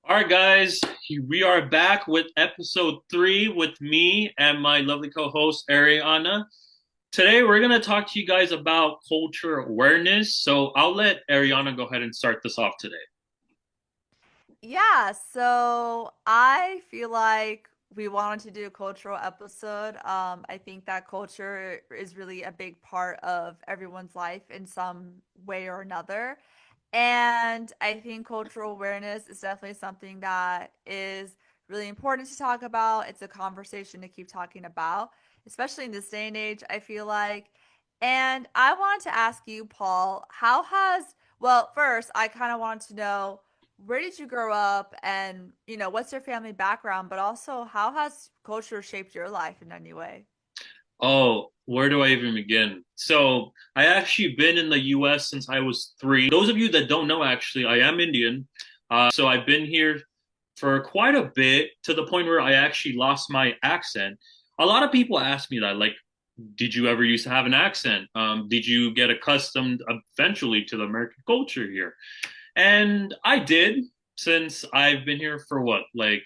All right, guys, we are back with episode three with me and my lovely co host, Ariana. Today, we're going to talk to you guys about culture awareness. So I'll let Ariana go ahead and start this off today. Yeah, so I feel like we wanted to do a cultural episode. I think that culture is really a big part of everyone's life in some way or another. And I think cultural awareness is definitely something that is really important to talk about. It's a conversation to keep talking about, especially in this day and age, I feel like. And I wanted to ask you, Paul, well, first, I kind of wanted to know where did you grow up and, what's your family background, but also how has culture shaped your life in any way? Oh, where do I even begin? So I actually been in the US since I was three. Those of you that don't know, actually, I am Indian. So I've been here for quite a bit to the point where I actually lost my accent. A lot of people ask me that, like, did you ever used to have an accent? Did you get accustomed eventually to the American culture here? And I did, since I've been here for what, like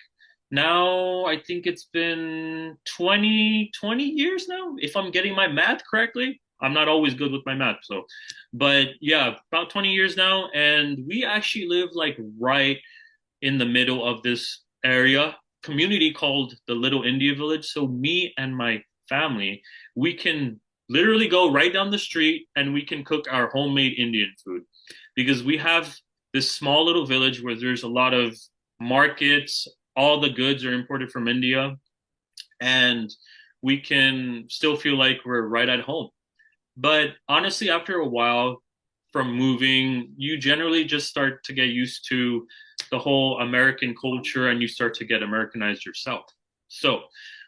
now I think it's been 20 years now, if I'm getting my math correctly. I'm not always good with my math, so but yeah, about 20 years now, and we actually live like right in the middle of this area community called the Little India Village. So me and my family, we can literally go right down the street and we can cook our homemade Indian food because we have this small little village where there's a lot of markets. All the goods are imported from India, and we can still feel like we're right at home. But honestly, after a while from moving, you generally just start to get used to the whole American culture and you start to get Americanized yourself. So,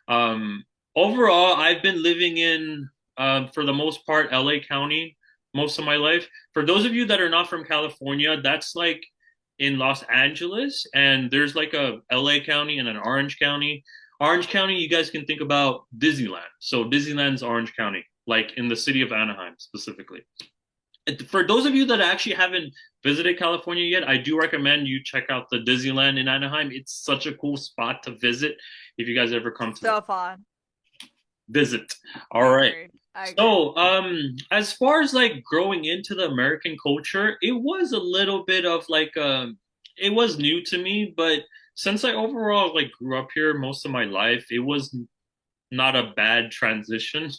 um, overall, I've been living in, for the most part, LA County most of my life. For those of you that are not from California, that's like in Los Angeles, and there's like a LA County and an Orange County. Orange County, you guys can think about Disneyland. So Disneyland's Orange County, like in the city of Anaheim specifically. For those of you that actually haven't visited California yet, I do recommend you check out the Disneyland in Anaheim. It's such a cool spot to visit if you guys ever come to So fun. visit. I All right. agree. I agree. So, as far as like growing into the American culture, it was a little bit of like it was new to me, but since I overall like grew up here most of my life, it was not a bad transition.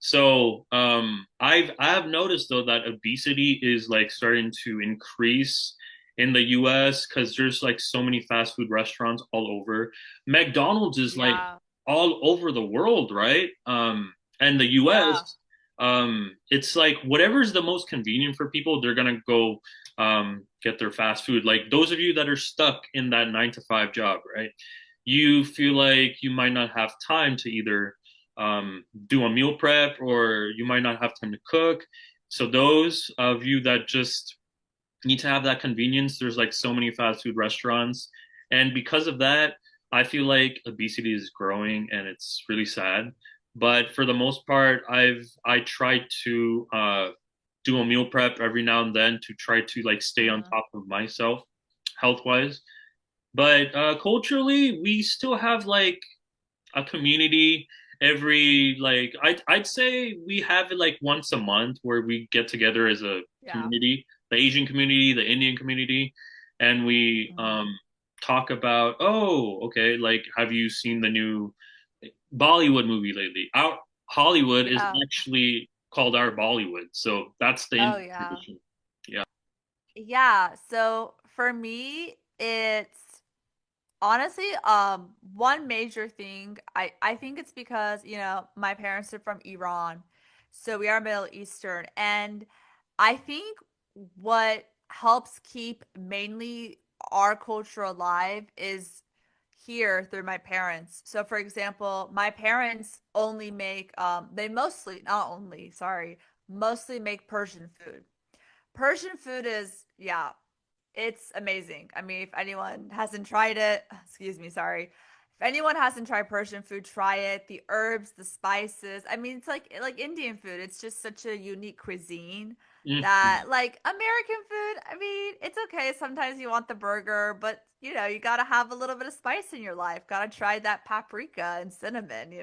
So, I have noticed though that obesity is like starting to increase in the US because there's like so many fast food restaurants all over. McDonald's is like Yeah. all over the world, right? And the Yeah. US, it's like whatever's the most convenient for people, they're gonna go get their fast food. Like those of you that are stuck in that 9 to 5 job, right? You feel like you might not have time to either do a meal prep or you might not have time to cook. So those of you that just need to have that convenience, there's like so many fast food restaurants. And because of that, I feel like obesity is growing and it's really sad. But for the most part, I try to do a meal prep every now and then to try to like stay on Mhm. top of myself health wise. But culturally, we still have like a community every like I'd say we have it like once a month where we get together as a Yeah. community, the Asian community, the Indian community, and we Mhm. talk about, oh, okay, like have you seen the new Bollywood movie lately? Our Hollywood is Yeah. actually called our Bollywood, so that's the Oh, Indian yeah. tradition. Yeah. Yeah. So for me, it's honestly, one major thing, I think it's because, my parents are from Iran, so we are Middle Eastern, and I think what helps keep mainly our culture alive is here through my parents. So for example, my parents only make they mostly, not only, sorry, mostly make Persian food. Persian food is, yeah, it's amazing. I mean, if anyone hasn't tried it, excuse me, sorry. If anyone hasn't tried Persian food, try it. The herbs, the spices. I mean, it's like Indian food. It's just such a unique cuisine. Mhm. that like American food, I mean, it's okay. Sometimes you want the burger, but you gotta have a little bit of spice in your life. Gotta try that paprika and cinnamon,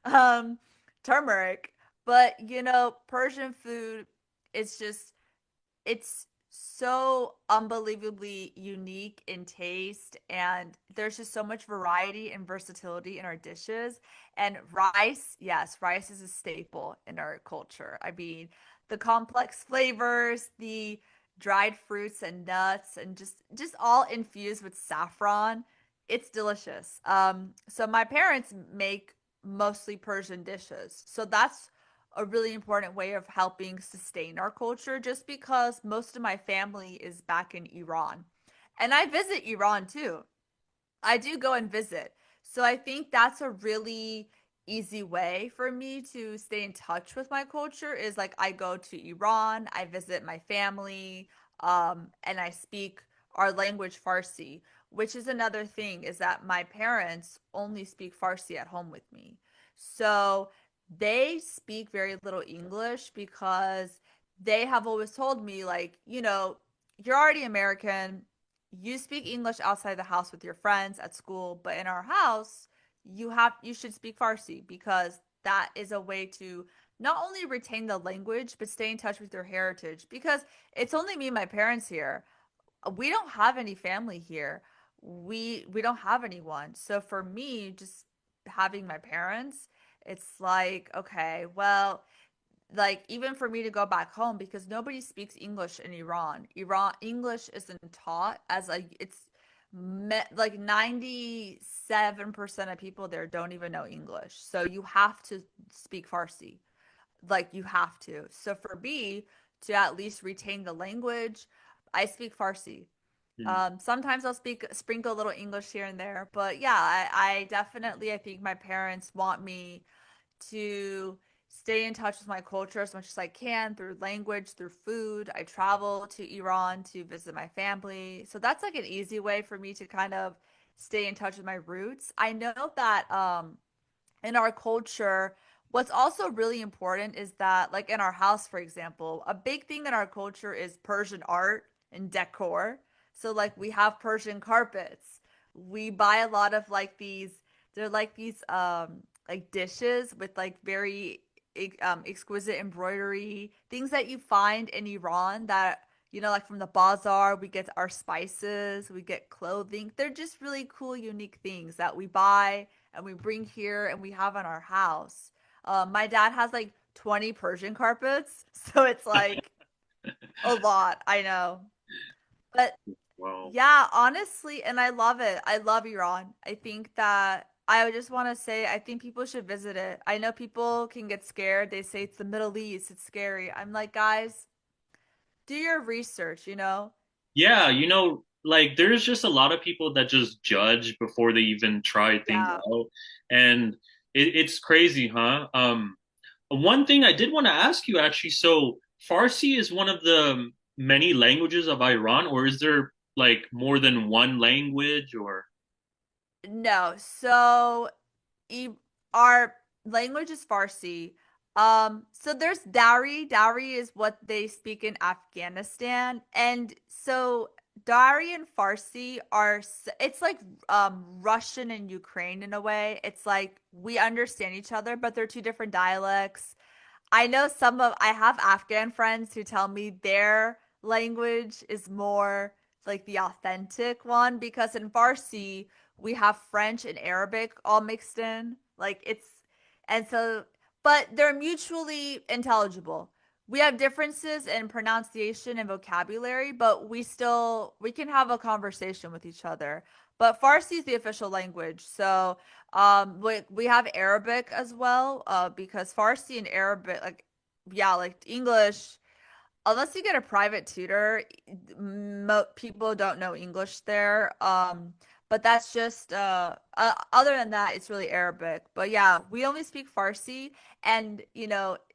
um, turmeric. But Persian food, it's just it's so unbelievably unique in taste, and there's just so much variety and versatility in our dishes. And rice, yes, rice is a staple in our culture. I mean, the complex flavors, the dried fruits and nuts, and just all infused with saffron, it's delicious. So my parents make mostly Persian dishes, so that's a really important way of helping sustain our culture, just because most of my family is back in Iran. And I visit Iran too. I do go and visit. So I think that's a really easy way for me to stay in touch with my culture is like I go to Iran, I visit my family, and I speak our language Farsi, which is another thing is that my parents only speak Farsi at home with me. So they speak very little English because they have always told me like, you're already American, you speak English outside the house with your friends at school, but in our house, you should speak Farsi because that is a way to not only retain the language but stay in touch with your heritage, because it's only me and my parents here. We don't have any family here. We don't have anyone. So for me, just having my parents, it's like, okay, well, like even for me to go back home, because nobody speaks English in Iran. Iran English isn't taught as a it's like 97% of people there don't even know English. So you have to speak Farsi. Like you have to. So for me to at least retain the language, I speak Farsi. Sometimes I'll sprinkle a little English here and there, but yeah, I definitely I think my parents want me to stay in touch with my culture as much as I can through language, through food. I travel to Iran to visit my family. So that's like an easy way for me to kind of stay in touch with my roots. I know that in our culture, what's also really important is that, like in our house, for example, a big thing in our culture is Persian art and decor. So, like, we have Persian carpets. We buy a lot of they're like these, like dishes with like very exquisite embroidery, things that you find in Iran that, like from the bazaar, we get our spices, we get clothing. They're just really cool, unique things that we buy and we bring here and we have in our house. My dad has like 20 Persian carpets, so it's like a lot, I know. But Wow. yeah, honestly, and I love it. I love Iran. I think that I just want to say, I think people should visit it. I know people can get scared. They say it's the Middle East, it's scary. I'm like, guys, do your research. Yeah, like there's just a lot of people that just judge before they even try things Yeah. out. And it's crazy, huh? One thing I did want to ask you actually, so Farsi is one of the many languages of Iran, or is there like more than one language or? No. So e our language is Farsi. So there's Dari. Dari is what they speak in Afghanistan. And so Dari and Farsi it's like Russian and Ukraine in a way. It's like we understand each other, but they're two different dialects. I have Afghan friends who tell me their language is more like the authentic one, because in Farsi we have French and Arabic all mixed in. And so, but they're mutually intelligible. We have differences in pronunciation and vocabulary, but we can have a conversation with each other. But Farsi is the official language, so we have Arabic as well, because Farsi and Arabic, like, yeah, like English, unless you get a private tutor, people don't know English there. But that's just other than that, it's really Arabic. But yeah, we only speak Farsi, and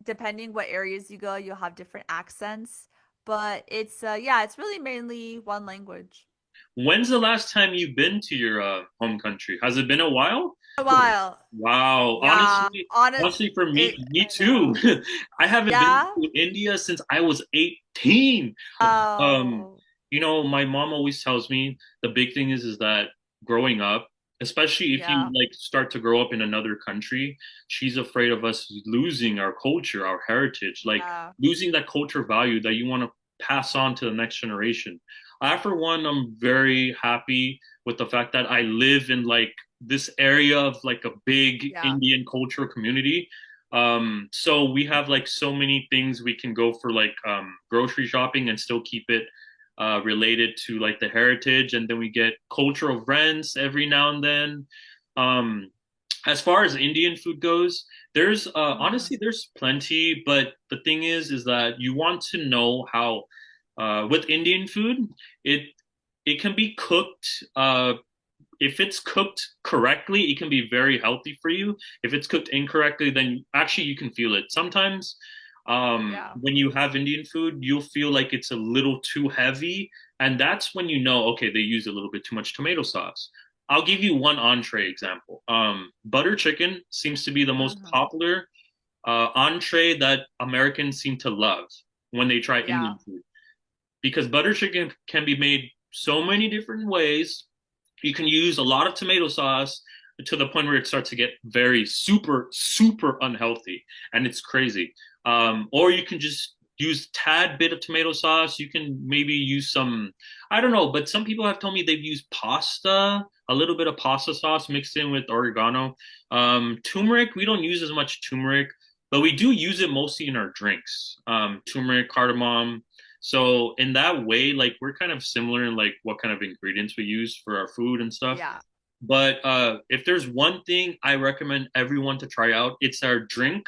depending what areas you go, you'll have different accents. But it's yeah, it's really mainly one language. When's the last time you've been to your home country? Has it been a while? A while. Wow. Yeah, on it, Honestly, for it me I too. know. I haven't been Yeah. to India since I was 18. Um, Oh, my mom always tells me the big thing is that growing up, especially if you yeah, like start to grow up in another country, she's afraid of us losing our culture, our heritage, like yeah, losing that culture value that you want to pass on to the next generation. I, for one, I'm very happy with the fact that I live in like this area of like a big yeah, Indian cultural community. So we have like so many things we can go for like grocery shopping and still keep it related to like the heritage, and then we get cultural events every now and then. Um, as far as Indian food goes, there's hmm honestly there's plenty, but the thing is that you want to know how with Indian food it it can be cooked if it's cooked correctly, it can be very healthy for you. If it's cooked incorrectly, then actually you can feel it. Sometimes yeah, when you have Indian food, you'll feel like it's a little too heavy. And that's when you know, okay, they use a little bit too much tomato sauce. I'll give you one entree example. Butter chicken seems to be the most hmm popular entree that Americans seem to love when they try yeah, Indian food because butter chicken can be made so many different ways. You can use a lot of tomato sauce to the point where it starts to get very super unhealthy, and it's crazy. Or you can just use tad bit of tomato sauce. You can maybe use some, I don't know, but some people have told me they've used pasta, a little bit of pasta sauce mixed in with oregano. Turmeric, we don't use as much turmeric, but we do use it mostly in our drinks. Turmeric, cardamom, so in that way, like we're kind of similar in like what kind of ingredients we use for our food and stuff. yeah. But if there's one thing I recommend everyone to try out, it's our drink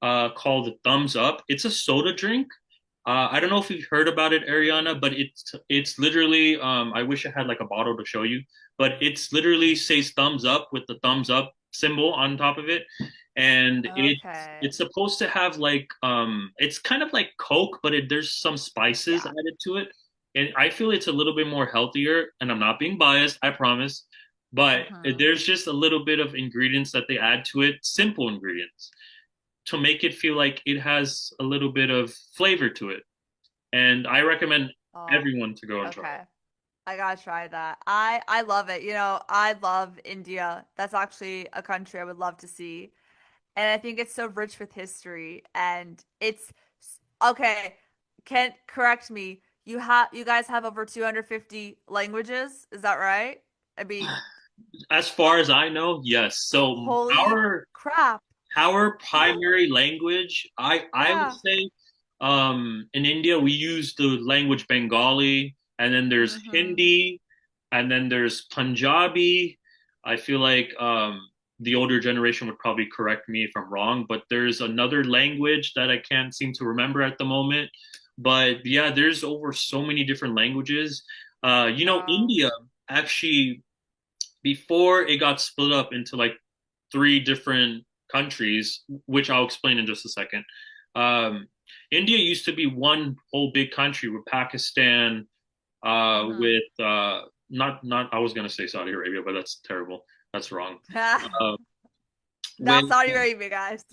called Thumbs Up. It's a soda drink. I don't know if you've heard about it, Ariana, but it's literally I wish I had like a bottle to show you, but it's literally says thumbs up with the thumbs up symbol on top of it, and Okay. it's supposed to have like it's kind of like Coke, but there's some spices Yeah. added to it, and I feel it's a little bit more healthier. And I'm not being biased, I promise, but hmm there's just a little bit of ingredients that they add to it, simple ingredients to make it feel like it has a little bit of flavor to it. And I recommend Oh, everyone to go and try okay. I gotta try that. I love it. I love India. That's actually a country I would love to see. And I think it's so rich with history and okay, can correct me. You guys have over 250 languages, is that right? I it. mean, As far as I know, yes. So holy crap. our primary language, I would Yeah. say, in India we use the language Bengali, and then there's Mm-hmm. Hindi, and then there's Punjabi. I feel like the older generation would probably correct me if I'm wrong, but there's another language that I can't seem to remember at the moment. But yeah, there's over so many different languages. Wow. India actually before it got split up into like three different countries, which I'll explain in just a second. Um, India used to be one whole big country with Pakistan, Mm-hmm. with not I was gonna say Saudi Arabia, but that's terrible. That's wrong. Uh, with Not Saudi Arabia, guys.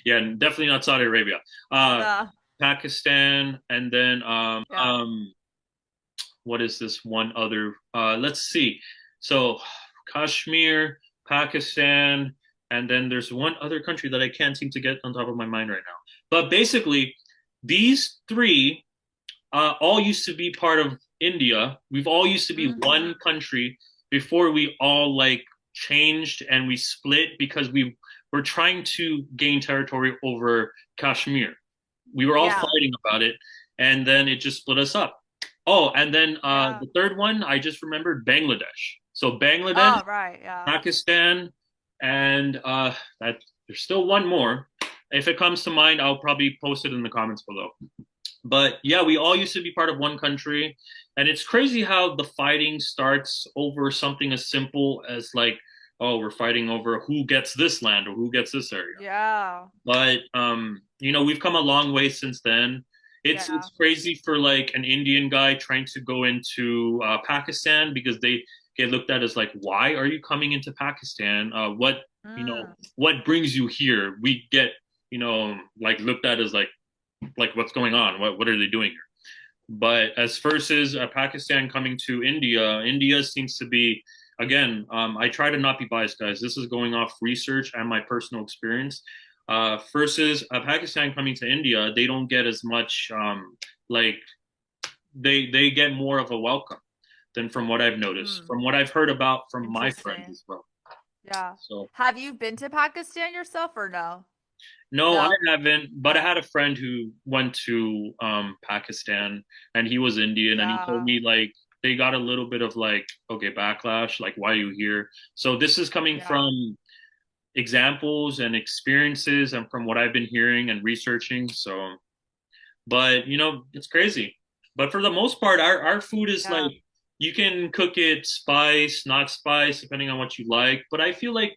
yeah, definitely not Saudi Arabia. Uh, No. Pakistan, and then Yeah. what is this one other? Let's see. So Kashmir, Pakistan, and then there's one other country that I can't seem to get on top of my mind right now. But basically, these three all used to be part of India. We've all used to be Mm-hmm. one country before we all like changed and we split because we were trying to gain territory over Kashmir. We were all Yeah. fighting about it, and then it just split us up. Oh, and then Yeah. the third one, I just remembered Bangladesh. So Bangladesh, Oh, right. Yeah. Pakistan, and that there's still one more. If it comes to mind, I'll probably post it in the comments below. But yeah, we all used to be part of one country, and it's crazy how the fighting starts over something as simple as like, oh, we're fighting over who gets this land or who gets this area. Yeah. But we've come a long way since then. It's Yeah. crazy for like an Indian guy trying to go into Pakistan because they get looked at as like, why are you coming into Pakistan? Mm. What brings you here? We get, like looked at as like what's going on? What are they doing here? But as versus Pakistan coming to India, India seems to be, again, I try to not be biased, guys. This is going off research and my personal experience. Versus Pakistan coming to India, they don't get as much, like, they get more of a welcome than from what I've noticed, Mm. from what I've heard about from my friends Interesting. as well. Yeah. So, Have you been to Pakistan yourself or no? no, I No? haven't, but I had a friend who went to Pakistan and he was Indian and he told Yeah. me like they got a little bit of like, okay, backlash, like why are you here? So this is coming Yeah. from examples and experiences and from what I've been hearing and researching. So, but it's crazy. But for the most part, our food is like Yeah. you can cook it spice, not spice, depending on what you like. But I feel like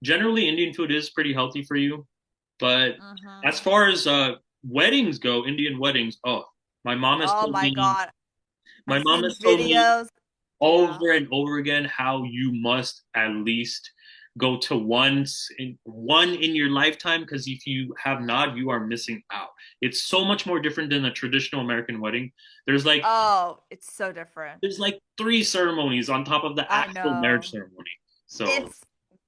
generally Indian food is pretty healthy for you. But as Mm-hmm. far as weddings go, Indian weddings, oh, my mom has Oh told my me, God. my I've mom seen has told me videos. Yeah. over and over again how you must at least go to one in your lifetime because if you have not, you are missing out. It's so much more different than a traditional American wedding. There's like Oh, it's so different. there's like three ceremonies on top of the I actual marriage know. ceremony. So, It's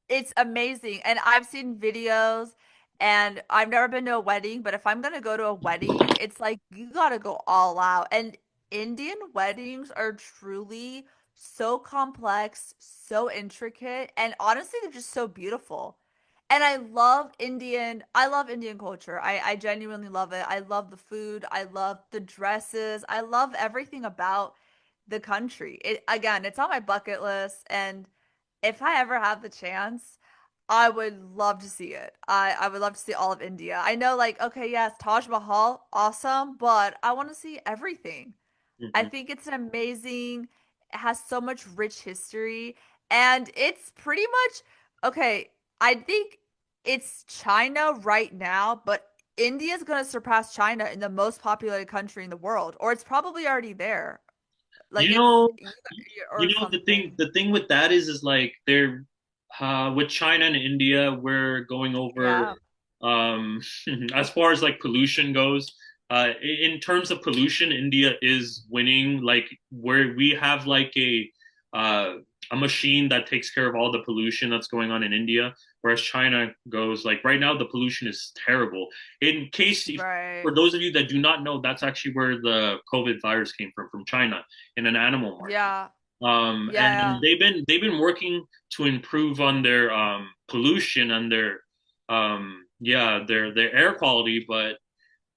it's amazing. And I've seen videos and I've never been to a wedding, but if I'm gonna go to a wedding, it's like you gotta go all out. And Indian weddings are truly so complex, so intricate, and honestly, they're just so beautiful. And I love Indian culture. I genuinely love it. I love the food. I love the dresses. I love everything about the country. It again, it's on my bucket list and if I ever have the chance, I would love to see it. I would love to see all of India. I know, like, okay, yes, Taj Mahal, awesome, but I want to see everything. I mhm. think it's an amazing, it has so much rich history, and it's pretty much okay. I think it's China right now, but India's gonna surpass China in the most populated country in the world, or it's probably already there. Like You it's know, or the something. thing with that is like they're with China and India, we're going over Yeah. um as far as like pollution goes. In terms of pollution, India is winning. Like where we have like uh a machine that takes care of all the pollution that's going on in India, whereas China goes like right now the pollution is terrible. In case Right. for those of you that do not know, that's actually where the COVID virus came from China in an animal market. Yeah. And Yeah. they've been working to improve on their pollution and their their air quality. But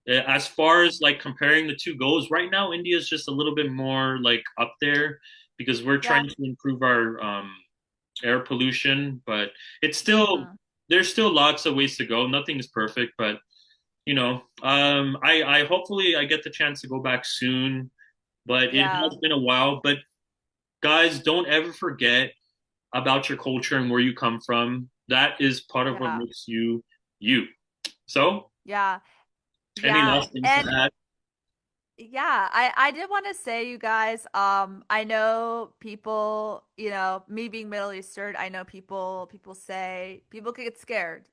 as far as like comparing the two goes, right now India is just a little bit more like up there because we're Yeah. trying to improve our air pollution. But it's still Hmm. there's still lots of ways to go. Nothing is perfect, but I hopefully I get the chance to go back soon. But it Yeah. has been a while. But guys, don't ever forget about your culture and where you come from. That is part of what Yeah. makes you you. So, Yeah. any Yeah. last things to And add? yeah, I did want to say, you guys, I know people, me being Middle Eastern, I know people say people could get scared.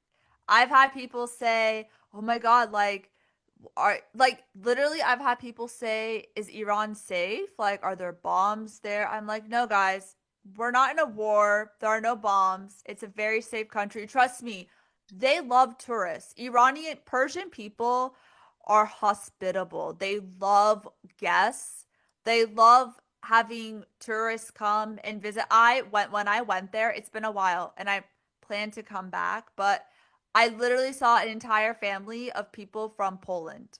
I've had people say, "Oh my God, like are like literally I've had people say, "Is Iran safe? Like are there bombs there?" I'm like, "No, guys. We're not in a war. There are no bombs. It's a very safe country. Trust me. They love tourists. Iranian Persian people are hospitable. They love guests. They love having tourists come and visit. I went when I went there, it's been a while and I plan to come back, but I literally saw an entire family of people from Poland.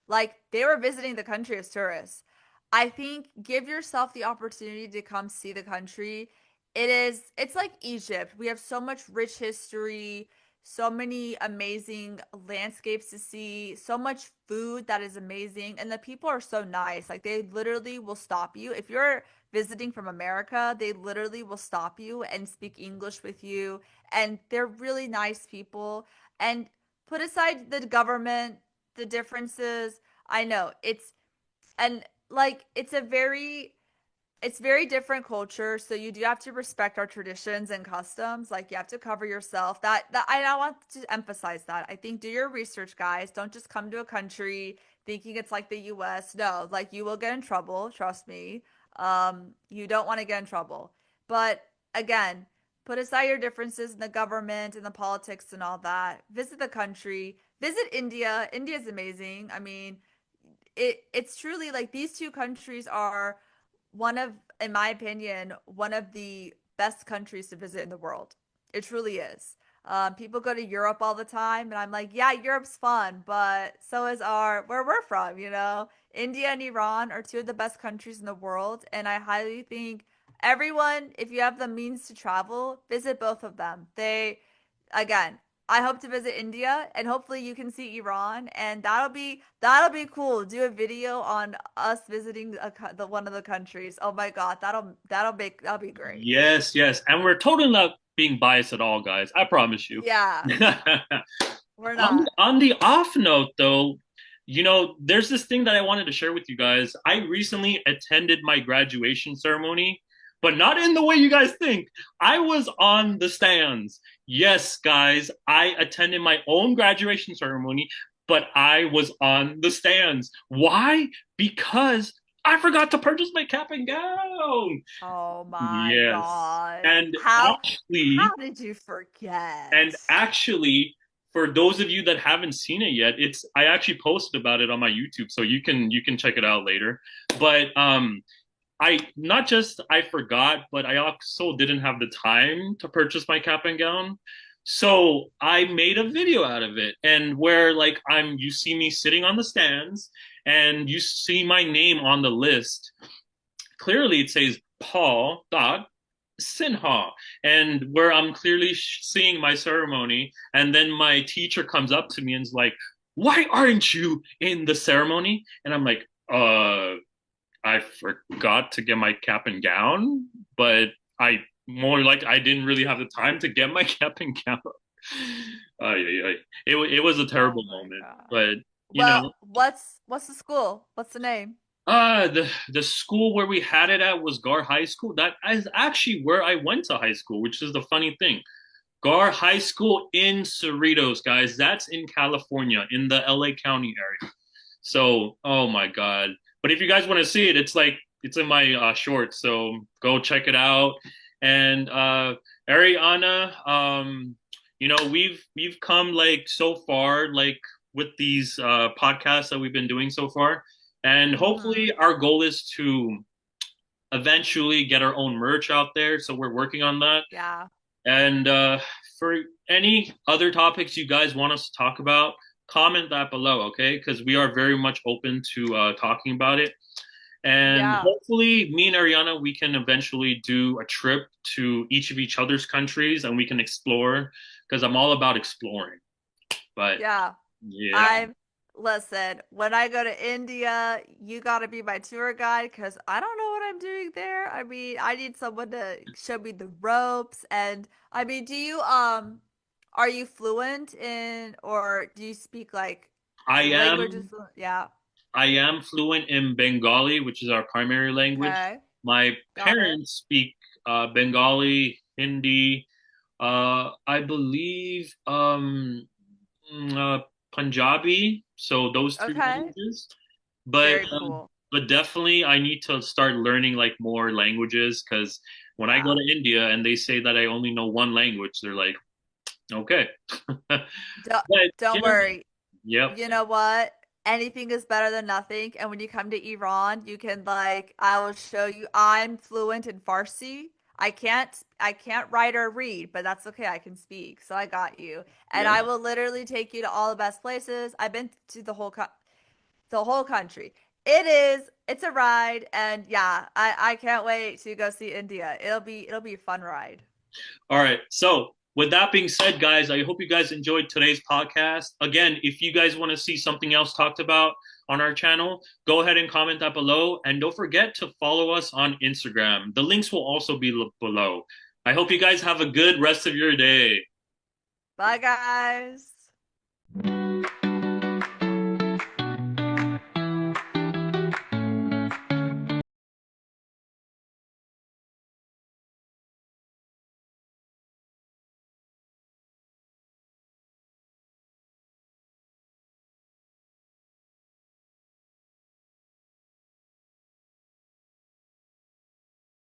Like they were visiting the country as tourists. I think give yourself the opportunity to come see the country. It's like Egypt. We have so much rich history, so many amazing landscapes to see, so much food that is amazing, and the people are so nice. Like they literally will stop you. If you're visiting from America, they literally will stop you and speak English with you, and they're really nice people. And put aside the government, the differences, I know it's and like it's very different culture, so you do have to respect our traditions and customs. Like you have to cover yourself. That I want to emphasize that. I think do your research, guys. Don't just come to a country thinking it's like the US. No, like you will get in trouble, trust me. You don't want to get in trouble. But again, put aside your differences in the government and the politics and all that. Visit the country. Visit India. India is amazing. I mean, it's truly like these two countries are one of, in my opinion, one of the best countries to visit in the world. It truly is. People go to Europe all the time, and I'm like, yeah, Europe's fun, but so is our where we're from. India and Iran are two of the best countries in the world, and I highly think everyone, if you have the means to travel, visit both of them. Again, I hope to visit India and hopefully you can see Iran and that'll be cool. Do a video on us visiting the one of the countries. Oh my God, that'll be great. Yes, yes. And we're totally not being biased at all, guys. I promise you. Yeah, we're On not. on the off note, though, there's this thing that I wanted to share with you guys. I recently attended my graduation ceremony, but not in the way you guys think. I was on the stands. Yes, guys, I attended my own graduation ceremony, but I was on the stands. Why? Because I forgot to purchase my cap and gown. Oh my Yes. God. And How actually, did you forget? and actually, for those of you that haven't seen it yet, I actually posted about it on my YouTube, so you can check it out later. But I not just I forgot, but I also didn't have the time to purchase my cap and gown. So I made a video out of it, and where like you see me sitting on the stands, and you see my name on the list. Clearly, it says Paul dot Sinha, and where I'm clearly seeing my ceremony, and then my teacher comes up to me and is like, "Why aren't you in the ceremony?" And I'm like, I forgot to get my cap and gown, but I more like I didn't really have the time to get my cap and gown. It was a Oh terrible my moment, God. but you Well, know, what's the school? What's the name? the school where we had it at was Gar High School. That is actually where I went to high school, which is the funny thing. Gar High School in Cerritos, guys. That's in California, in the LA County area. So, oh my God. But if you guys want to see it, it's in my shorts. So go check it out. And Ariana, we've come like so far, like with these podcasts that we've been doing so far. And Mm-hmm. hopefully our goal is to eventually get our own merch out there. So we're working on that. Yeah. And for any other topics you guys want us to talk about, comment that below, okay? Because we are very much open to talking about it. And Yeah. hopefully, me and Ariana, we can eventually do a trip to each other's countries and we can explore because I'm all about exploring. But Yeah. yeah, I'm Listen, when I go to India, you got to be my tour guide because I don't know what I'm doing there. I mean, I need someone to show me the ropes. And I mean, are you fluent in, or do you speak like I languages? am Yeah. I am fluent in Bengali, which is our primary language. Okay. My Got it. parents speak Bengali, Hindi, I believe Punjabi. So those three Okay. languages. But Very cool. definitely I need to start learning like more languages because when I go Yeah. to India and they say that I only know one language, they're like, okay. Don't, But don't yeah, worry. yep, You know what? Anything is better than nothing. And when you come to Iran, you can I will show you. I'm fluent in Farsi. I can't write or read, but that's okay. I can speak. So I got you. And yep. I will literally take you to all the best places. I've been to the whole country. It's a ride and yeah, I can't wait to go see India. It'll be a fun ride. All right. So, with that being said, guys, I hope you guys enjoyed today's podcast. Again, if you guys want to see something else talked about on our channel, go ahead and comment that below. And don't forget to follow us on Instagram. The links will also be below. I hope you guys have a good rest of your day. Bye guys.